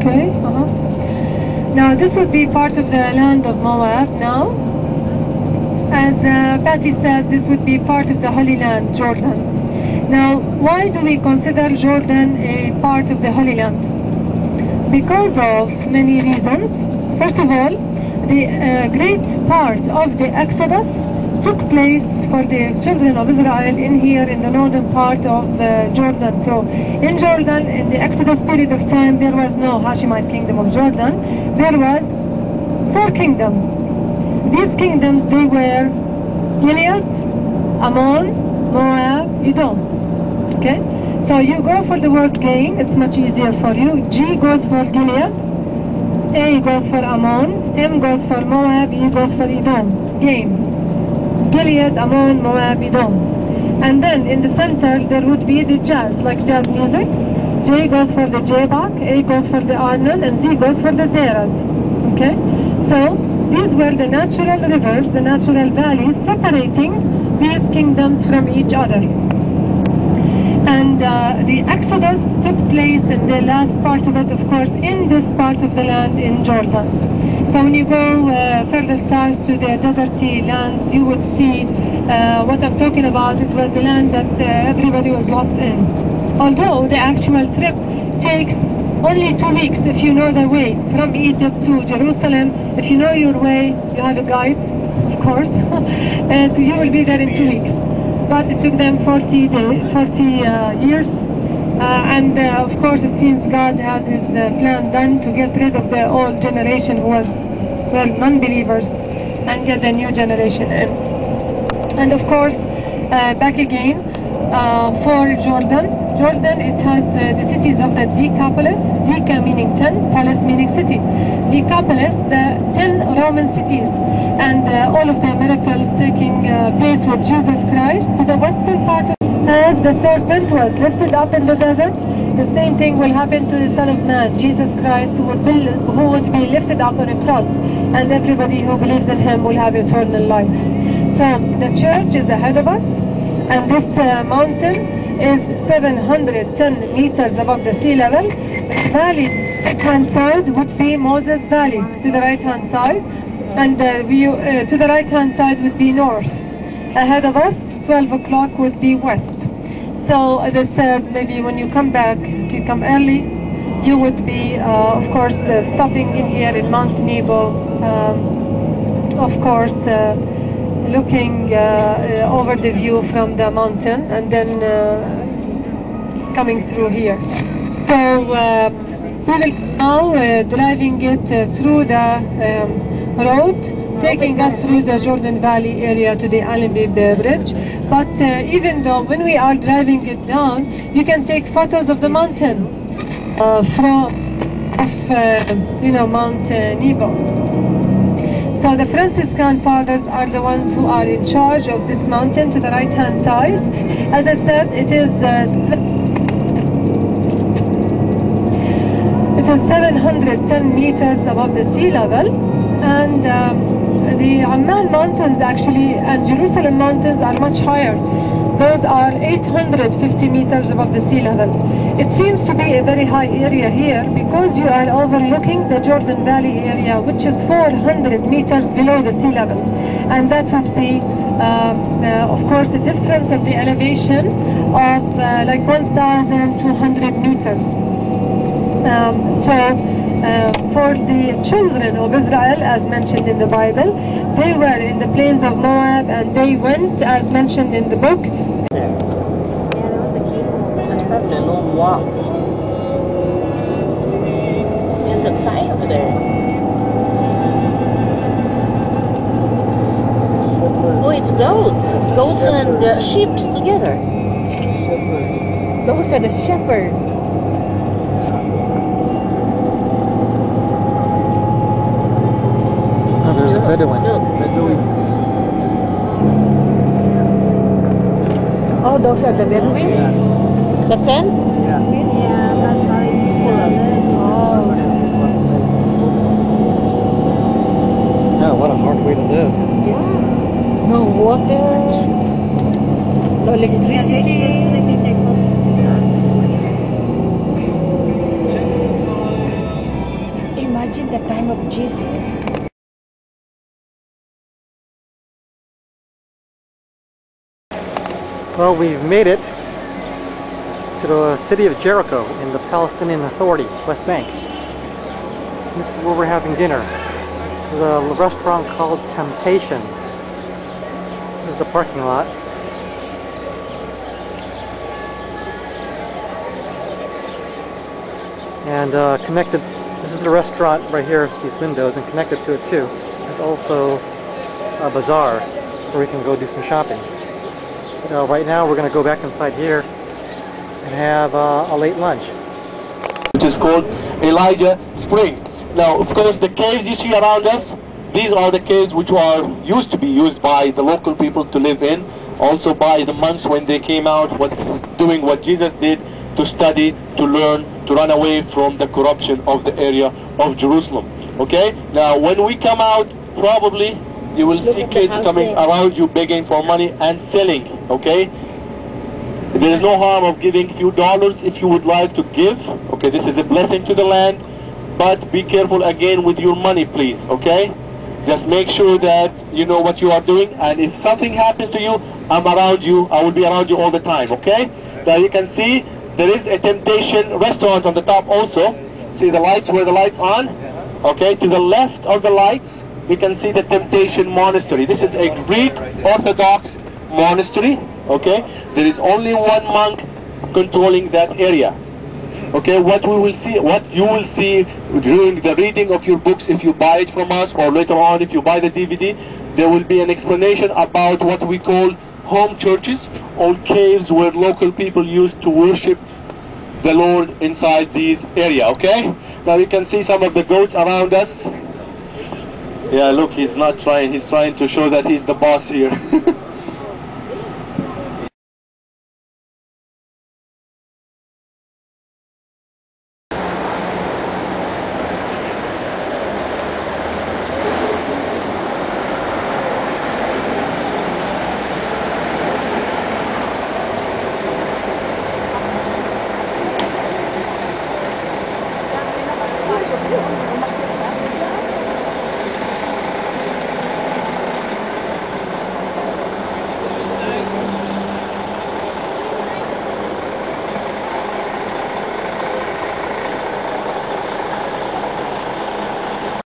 Okay. Now this would be part of the land of Moab now. As Patty said, this would be part of the Holy Land, Jordan. Now, why do we consider Jordan a part of the Holy Land? Because of many reasons. First of all, the great part of the Exodus took place for the children of Israel in here in the northern part of Jordan. So in Jordan, in the Exodus period of time, there was no Hashemite kingdom of Jordan. There was 4 kingdoms. These kingdoms, they were Gilead, Ammon, Moab, Edom. Okay? So you go for the word gain, it's much easier for you. G goes for Gilead, A goes for Ammon, M goes for Moab, E goes for Edom. Gain. Gilead, Ammon, Moab, Edom. And then in the center there would be the jazz, like jazz music. J goes for the Jabbok, A goes for the Arnon, and Z goes for the Zerad. Okay? So these were the natural rivers, the natural valleys separating these kingdoms from each other. And the Exodus took place in the last part of it, of course, in this part of the land in Jordan. So when you go further south to the deserty lands, you would see what I'm talking about. It was the land that everybody was lost in. Although the actual trip takes only 2 weeks if you know the way from Egypt to Jerusalem. If you know your way, you have a guide, of course, and you will be there in 2 weeks. But it took them 40 years. And of course, it seems God has his plan done to get rid of the old generation who was, well, non-believers and get the new generation in. And of course, back again, for Jordan, it has the cities of the Decapolis, Deca meaning 10, Polis meaning city. Decapolis, the 10 Roman cities, and all of the miracles taking place with Jesus Christ. To the western part of, as the serpent was lifted up in the desert, the same thing will happen to the Son of Man, Jesus Christ, who would be lifted up on a cross, and everybody who believes in him will have eternal life. So the church is ahead of us, and this mountain is 710 meters above the sea level. The valley on the right-hand side would be Moses Valley to the right-hand side, and to the right-hand side would be north. Ahead of us, 12 o'clock would be west. So as I said, maybe when you come back, if you come early, you would be, of course, stopping in here in Mount Nebo, of course, looking over the view from the mountain, and then coming through here. So we will now driving it through the road, taking us through the Jordan Valley area to the Allenby Bridge. But even though when we are driving it down, you can take photos of the mountain from Mount Nebo. So the Franciscan fathers are the ones who are in charge of this mountain to the right-hand side. As I said, it is 710 meters above the sea level, and the Amman mountains actually and Jerusalem mountains are much higher. Those are 850 meters above the sea level. It seems to be a very high area here because you are overlooking the Jordan Valley area, which is 400 meters below the sea level. And that would be, of course, the difference of the elevation of like 1,200 meters. For the children of Israel, as mentioned in the Bible, they were in the plains of Moab, and they went, as mentioned in the book. Yeah, there was a king. That's probably a long walk. And that sign over there. Oh, it's goats. Goats and sheep together. Those are the shepherd. There's a Bedouin. Oh, those are the Bedouins? The 10? Yeah, that's how it used to live. Oh. Yeah, what a hard way to live. Yeah. No water. No electricity. Well, we've made it to the city of Jericho in the Palestinian Authority, West Bank. This is where we're having dinner. It's a restaurant called Temptations. This is the parking lot. And connected, this is the restaurant right here, these windows, and connected to it too is also a bazaar where we can go do some shopping. But, right now we're going to go back inside here and have a late lunch. Which is called Elijah Spring. Now, of course, the caves you see around us, these are the caves which used to be used by the local people to live in, also by the monks when they came out doing what Jesus did, to study, to learn, to run away from the corruption of the area of Jerusalem. Okay? Now, when we come out, probably you will see kids coming around you begging for money and selling. Okay? There is no harm of giving a few dollars if you would like to give. Okay, this is a blessing to the land, but be careful again with your money, please. Okay? Just make sure that you know what you are doing, and if something happens to you, I'm around you. I will be around you all the time. Okay? Now you can see there is a Temptation restaurant on the top also. See the lights, where the lights on? Okay, to the left of the lights, you can see the Temptation Monastery. This is a Greek Orthodox monastery. Okay, there is only one monk controlling that area. Okay, what you will see during the reading of your books, if you buy it from us, or later on if you buy the DVD, there will be an explanation about what we call home churches, or caves where local people used to worship the Lord inside these area. Okay, now you can see some of the goats around us. Yeah, look, he's not trying, he's trying to show that he's the boss here.